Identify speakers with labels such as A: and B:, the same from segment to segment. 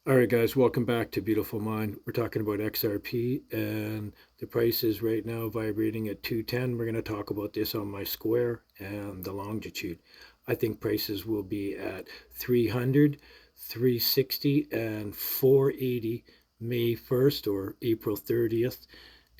A: All right, guys, welcome back to Beautiful Mind. We're talking about XRP, and the price is right now vibrating at 210. We're going to talk about this on my square and the longitude. I think prices will be at 300, 360, and 480 May 1st or April 30th.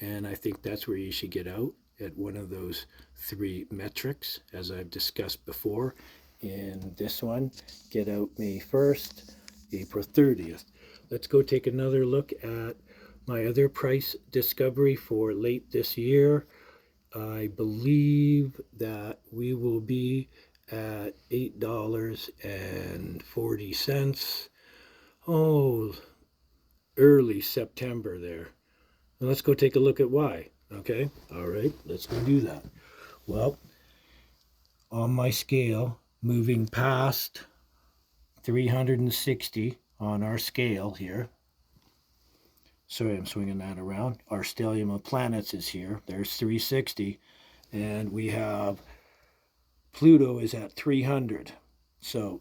A: And I think that's where you should get out at one of those three metrics, as I've discussed before. In this one, get out May 1st. April 30th. Let's go take another look at my other price discovery for late this year. I believe that we will be at $8.40. Oh, early September there. And let's go take a look at why. Okay, all right, let's go do that. Well, on my scale, moving past 360 on our scale here. Sorry, I'm swinging that around. Our stellium of planets is here. There's 360. And we have Pluto is at 300. So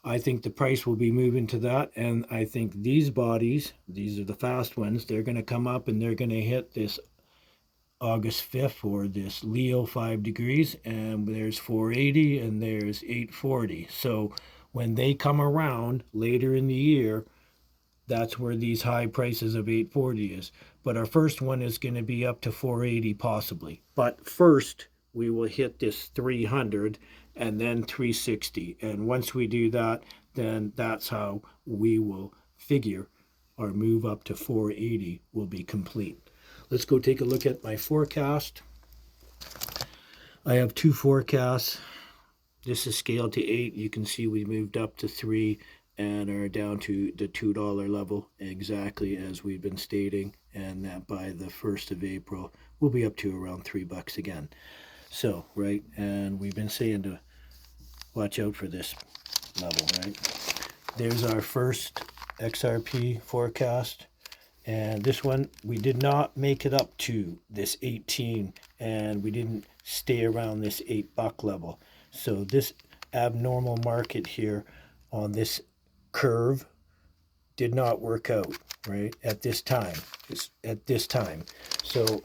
A: I think the price will be moving to that. And I think these bodies, these are the fast ones, they're going to come up and they're going to hit this August 5th or this Leo 5 degrees. And there's 480 and there's 840. So when they come around later in the year, that's where these high prices of 840 is. But our first one is going to be up to 480 possibly. But first, we will hit this 300 and then 360. And once we do that, then that's how we will figure our move up to 480 will be complete. Let's go take a look at my forecast. I have two forecasts. This is scaled to 8. You can see we moved up to 3 and are down to the $2 level, exactly as we've been stating, and that by the 1st of April, we'll be up to around $3 again. So, right, and we've been saying to watch out for this level, right? There's our first XRP forecast. And this one, we did not make it up to this 18, and we didn't stay around this $8 level. So this abnormal market here on this curve did not work out, right, at this time. So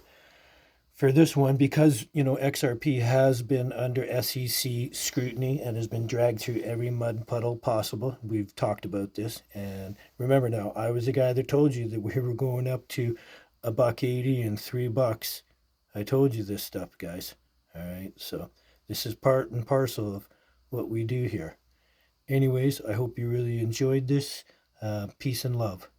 A: for this one, because, XRP has been under SEC scrutiny and has been dragged through every mud puddle possible. We've talked about this. And remember now, I was the guy that told you that we were going up to $1.80 and $3. I told you this stuff, guys. All right, so this is part and parcel of what we do here. Anyways, I hope you really enjoyed this. Peace and love.